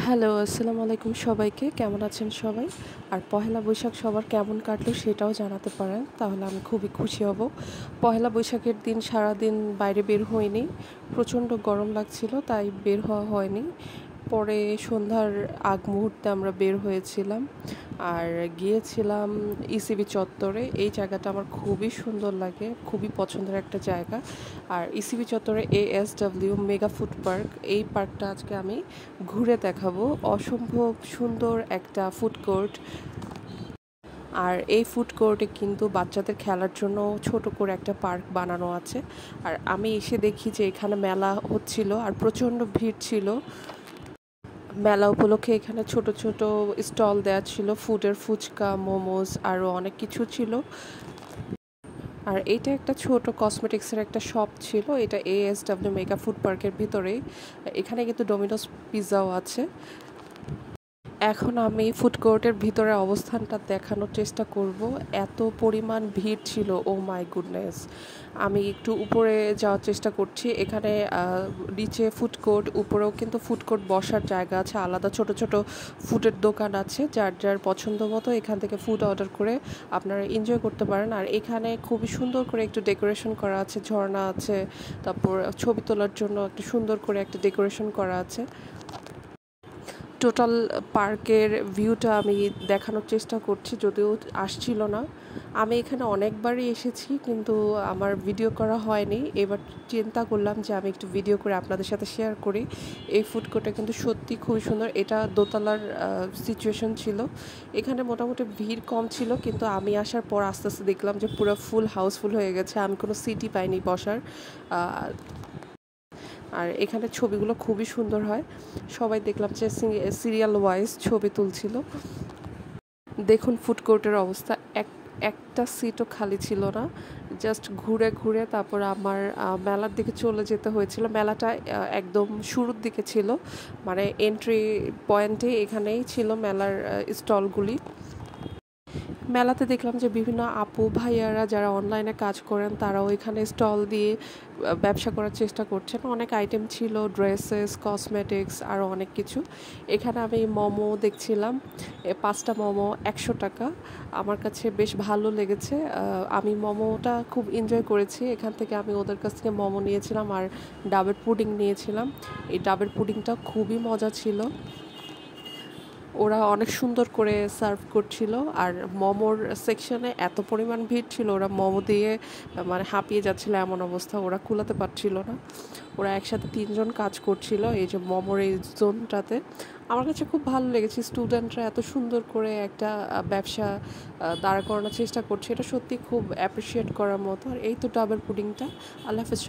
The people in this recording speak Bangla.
হ্যালো, আসসালামু আলাইকুম সবাইকে। কেমন আছেন সবাই? আর পহেলা বৈশাখ সবার কেমন কাটলো সেটাও জানাতে পারেন। তাহলে আমি খুবই খুশি হব। পহেলা বৈশাখের দিন সারাদিন বাইরে বের হইনি। প্রচণ্ড গরম লাগছিল তাই বের হওয়া হয়নি। পরে সন্ধ্যার আগ মুহূর্তে আমরা বের হয়েছিলাম আর গিয়েছিলাম ইসিবি চত্বরে। এই জায়গাটা আমার খুবই সুন্দর লাগে, খুবই পছন্দের একটা জায়গা। আর ইসিবি চত্বরে ASW মেগা ফুড পার্ক, এই পার্কটা আজকে আমি ঘুরে দেখাবো। অসম্ভব সুন্দর একটা ফুড কোর্ট। আর এই ফুড কোর্টে কিন্তু বাচ্চাদের খেলার জন্য ছোট করে একটা পার্ক বানানো আছে। আর আমি এসে দেখি যে এখানে মেলা হচ্ছিল আর প্রচণ্ড ভিড় ছিল। মেলা উপলক্ষে এখানে ছোট ছোট স্টল দেওয়া ছিল, ফুডের ফুচকা, মোমোস আরও অনেক কিছু ছিল। আর এইটা একটা ছোট কসমেটিক্সের একটা শপ ছিল। এটা ASW মেগা ফুড পার্কের ভিতরেই। এখানে কিন্তু ডোমিনোস পিৎজাও আছে। এখন আমি ফুড কোর্টের ভিতরে অবস্থানটা দেখানোর চেষ্টা করব। এত পরিমাণ ভিড় ছিল, ও মাই গুডনেস। আমি একটু উপরে যাওয়ার চেষ্টা করছি। এখানে নিচে ফুড কোর্ট, উপরেও কিন্তু ফুড কোর্ট বসার জায়গা আছে, আলাদা ছোট ছোট ফুডের দোকান আছে। যার যার পছন্দ মতো এখান থেকে ফুড অর্ডার করে আপনারা এনজয় করতে পারেন। আর এখানে খুবই সুন্দর করে একটু ডেকোরেশন করা আছে, ঝর্ণা আছে, তারপর ছবি তোলার জন্য একটা সুন্দর করে একটা ডেকোরেশন করা আছে। টোটাল পার্কের ভিউটা আমি দেখানোর চেষ্টা করছি, যদিও আসছিল না। আমি এখানে অনেকবারই এসেছি কিন্তু আমার ভিডিও করা হয়নি। এবার চিন্তা করলাম যে আমি একটু ভিডিও করে আপনাদের সাথে শেয়ার করি। এই ফুড কোর্টটা কিন্তু সত্যি খুবই সুন্দর। এটা দোতলার সিচুয়েশন ছিল। এখানে মোটামুটি ভিড় কম ছিল, কিন্তু আমি আসার পর আস্তে আস্তে দেখলাম যে পুরো ফুল হাউসফুল হয়ে গেছে। আমি কোনো সিটই পাইনি বসার। আর এখানে ছবিগুলো খুবই সুন্দর হয়। সবাই দেখলাম যে সিরিয়াল ওয়াইজ ছবি তুলছিল। দেখুন ফুড কোর্টের অবস্থা, একটা সিটও খালি ছিল না। জাস্ট ঘুরে ঘুরে তারপর আমার মেলার দিকে চলে যেতে হয়েছিল। মেলাটা একদম শুরুর দিকে ছিল, মানে এন্ট্রি পয়েন্টে এখানেই ছিল মেলার স্টলগুলি। মেলাতে দেখলাম যে বিভিন্ন আপু ভাইয়ারা যারা অনলাইনে কাজ করেন তারাও এখানে স্টল দিয়ে ব্যবসা করার চেষ্টা করছেন। অনেক আইটেম ছিল, ড্রেসেস, কসমেটিক্স আরও অনেক কিছু। এখানে আমি মোমো দেখছিলাম, 5টা মোমো 100 টাকা। আমার কাছে বেশ ভালো লেগেছে। আমি মোমোটা খুব এনজয় করেছি। এখান থেকে আমি ওদের কাছ থেকে মোমো নিয়েছিলাম আর ডাবের পুডিং নিয়েছিলাম। এই ডাবের পুডিংটা খুবই মজা ছিল। ওরা অনেক সুন্দর করে সার্ভ করছিল। আর মোমোর সেকশনে এত পরিমাণ ভিড় ছিল, ওরা মোমো দিয়ে মানে হাঁপিয়ে যাচ্ছিল, এমন অবস্থা, ওরা কুলাতে পারছিল না। ওরা একসাথে 3জন কাজ করছিল এই যে মোমোর এই জোনটাতে। আমার কাছে খুব ভালো লেগেছে, স্টুডেন্টরা এত সুন্দর করে একটা ব্যবসা দাঁড় করানোর চেষ্টা করছে। এটা সত্যি খুব অ্যাপ্রিসিয়েট করার মতো। আর এই তো ডাবল পুডিংটা। আল্লাহ হাফেজ।